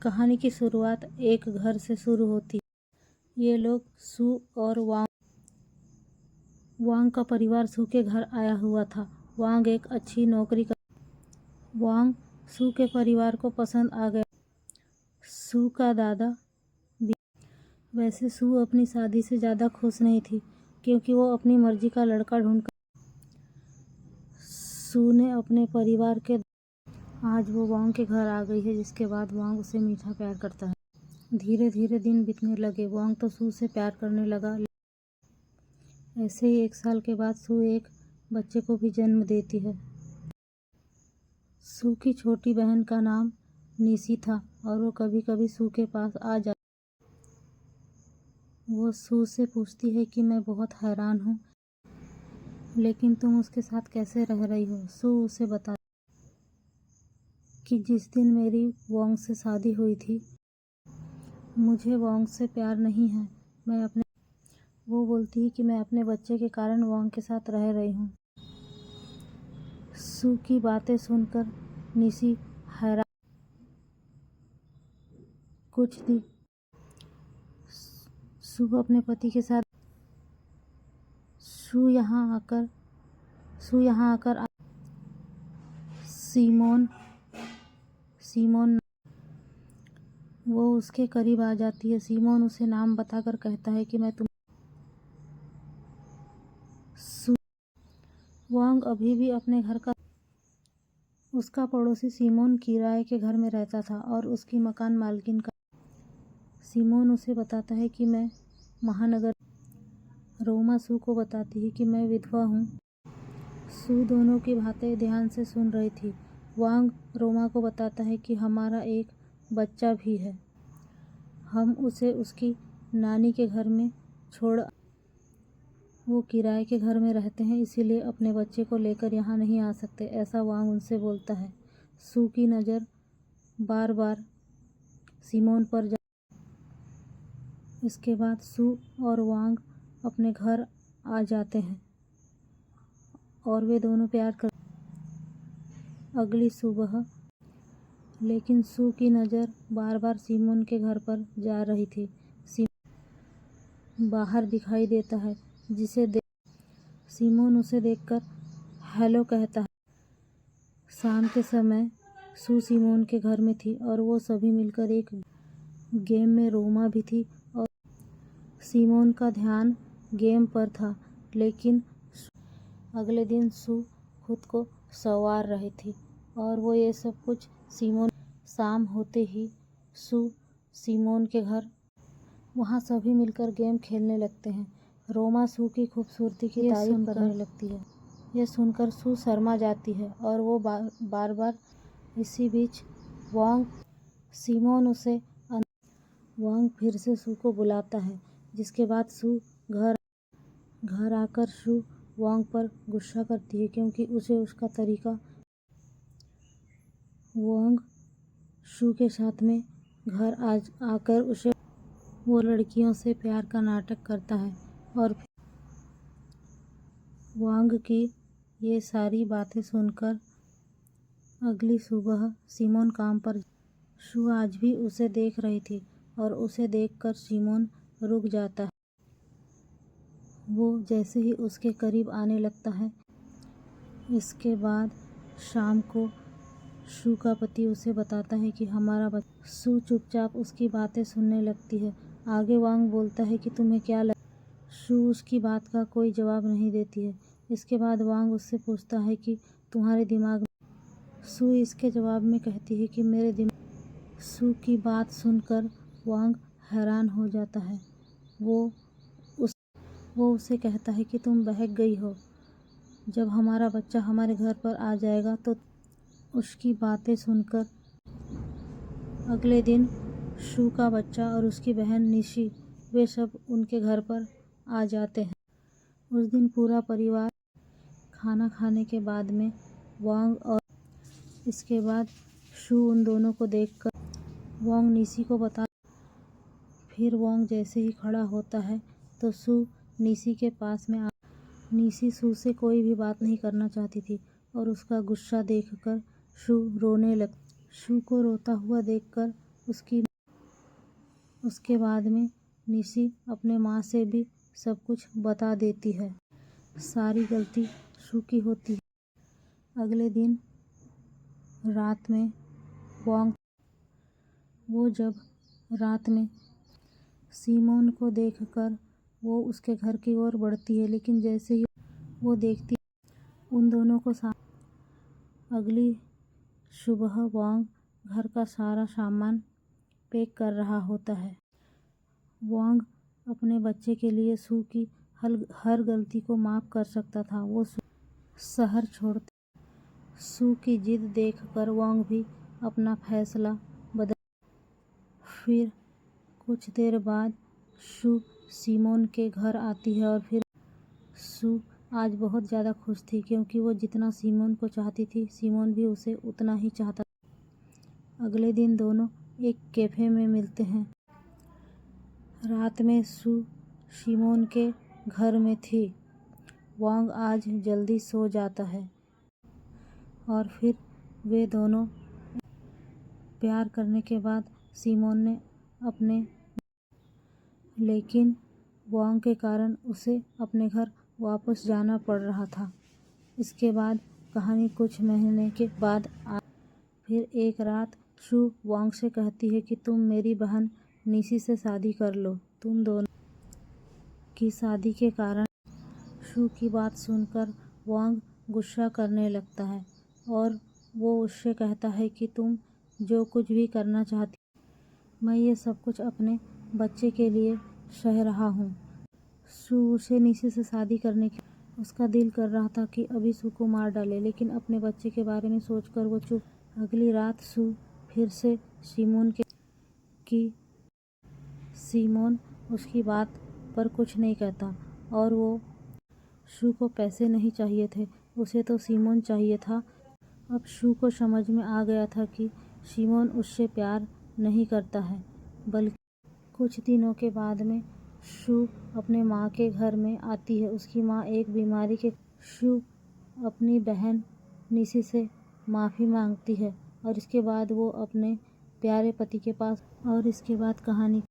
कहानी की शुरुआत एक घर से शुरू होती है। ये लोग सू और वांग का परिवार सू के घर आया हुआ था। वांग एक अच्छी नौकरी कर वांग सू के परिवार को पसंद आ गया। सू का दादा भी। वैसे सू अपनी शादी से ज़्यादा खुश नहीं थी क्योंकि वो अपनी मर्जी का लड़का ढूंढकर सू ने अपने परिवार के आज वो वांग के घर आ गई है, जिसके बाद वांग उसे मीठा प्यार करता है। धीरे धीरे दिन बीतने लगे। वांग तो सू से प्यार करने लगा। ऐसे ही 1 साल के बाद सू एक बच्चे को भी जन्म देती है। सू की छोटी बहन का नाम निशी था और वो कभी कभी सू के पास आ जाती। वो सू से पूछती है कि मैं बहुत हैरान हूँ, लेकिन तुम उसके साथ कैसे रह रही हो। सू उसे बताती कि जिस दिन मेरी वांग से शादी हुई थी, मुझे वांग से प्यार नहीं है। वो बोलती है कि मैं अपने बच्चे के कारण वांग के साथ रह रही हूँ। सू की बातें सुनकर निशी हैरान। कुछ दिन सू अपने पति के साथ सू यहाँ आकर सीमोन वो उसके करीब आ जाती है। सीमोन उसे नाम बताकर कहता है कि मैं तुम वांग अभी भी अपने घर का उसका पड़ोसी सीमोन किराए के घर में रहता था और उसकी मकान मालकिन का सीमोन उसे बताता है कि मैं महानगर। रोमा सू को बताती है कि मैं विधवा हूँ। सू दोनों की बातें ध्यान से सुन रही थी। वांग रोमा को बताता है कि हमारा एक बच्चा भी है। हम उसे उसकी नानी के घर में छोड़ वो किराए के घर में रहते हैं, इसीलिए अपने बच्चे को लेकर यहाँ नहीं आ सकते, ऐसा वांग उनसे बोलता है। सू की नज़र बार बार सीमोन पर जा। इसके बाद सू और वांग अपने घर आ जाते हैं और वे दोनों प्यार कर। अगली सुबह लेकिन सू की नज़र बार बार सीमोन के घर पर जा रही थी। बाहर दिखाई देता है, सीमोन उसे देखकर हेलो कहता है। शाम के समय सू सीमोन के घर में थी और वो सभी मिलकर एक गेम में रोमा भी थी और सीमोन का ध्यान गेम पर था। लेकिन अगले दिन सू खुद को संवार रही थी और वो ये सब कुछ शाम होते ही सू सीमोन के घर वहाँ सभी मिलकर गेम खेलने लगते हैं। रोमा सू की खूबसूरती की तारीफ करने लगती है। यह सुनकर सू शर्मा जाती है और वो बार बार इसी बीच वांग फिर से सू को बुलाता है, जिसके बाद सू घर आकर सू वांग पर गुस्सा करती है क्योंकि उसे उसका तरीका। वांग सू के साथ में घर आकर उसे वो लड़कियों से प्यार का नाटक करता है और वांग की ये सारी बातें सुनकर अगली सुबह सीमोन काम पर। सू आज भी उसे देख रही थी और उसे देखकर सीमोन रुक जाता है। वो जैसे ही उसके करीब आने लगता है। इसके बाद शाम को सू का पति उसे बताता है कि हमारा बच्चा। सू चुपचाप उसकी बातें सुनने लगती है। आगे वांग बोलता है कि तुम्हें क्या सू उसकी बात का कोई जवाब नहीं देती है। इसके बाद वांग उससे पूछता है कि तुम्हारे दिमाग में। सू इसके जवाब में कहती है कि मेरे दिमाग। सू की बात सुनकर वांग हैरान हो जाता है। वो उसे कहता है कि तुम बहक गई हो। जब हमारा बच्चा हमारे घर पर आ जाएगा तो। उसकी बातें सुनकर अगले दिन सू का बच्चा और उसकी बहन निशी वे सब उनके घर पर आ जाते हैं। उस दिन पूरा परिवार खाना खाने के बाद में वांग और इसके बाद सू उन दोनों को देखकर वांग निशी को बता। फिर वांग जैसे ही खड़ा होता है तो सू निशी के पास में आ। निशी सू से कोई भी बात नहीं करना चाहती थी और उसका गुस्सा देखकर सू रोने लग। सू को रोता हुआ देखकर उसके बाद में निशी अपने माँ से भी सब कुछ बता देती है। सारी गलती शू की होती है। अगले दिन रात में वो जब रात में सिमोन को देखकर वो उसके घर की ओर बढ़ती है, लेकिन जैसे ही वो देखती है उन दोनों को अगली सुबह वांग घर का सारा सामान पैक कर रहा होता है। वांग अपने बच्चे के लिए शू की हर गलती को माफ़ कर सकता था। वो शहर छोड़ते शू की जिद देखकर वांग भी अपना फैसला बदल। फिर कुछ देर बाद शू सिमोन के घर आती है और फिर शू आज बहुत ज़्यादा खुश थी, क्योंकि वो जितना सिमोन को चाहती थी सिमोन भी उसे उतना ही चाहता था। अगले दिन दोनों एक कैफ़े में मिलते हैं। रात में शू सिमोन के घर में थी। वांग आज जल्दी सो जाता है और फिर वे दोनों प्यार करने के बाद सिमोन ने अपने लेकिन वांग के कारण उसे अपने घर वापस जाना पड़ रहा था। इसके बाद कहानी कुछ महीने के बाद फिर एक रात शू वांग से कहती है कि तुम मेरी बहन निशी से शादी कर लो। तुम दोनों की शादी के कारण। शू की बात सुनकर वांग गुस्सा करने लगता है और वो उससे कहता है कि तुम जो कुछ भी करना चाहती, मैं ये सब कुछ अपने बच्चे के लिए सह रहा हूँ। शू उसे निशी से शादी करने की उसका दिल कर रहा था कि अभी शू को मार डाले, लेकिन अपने बच्चे के बारे में सोचकर वो चुप। अगली रात शू फिर से सिमोन उसकी बात पर कुछ नहीं कहता और वो शू को पैसे नहीं चाहिए थे, उसे तो सिमोन चाहिए था। अब शू को समझ में आ गया था कि सिमोन उससे प्यार नहीं करता है, बल्कि कुछ दिनों के बाद में शू अपने माँ के घर में आती है। उसकी माँ एक बीमारी के शू अपनी बहन निशी से माफ़ी मांगती है और इसके बाद वो अपने प्यारे पति के पास और इसके बाद कहानी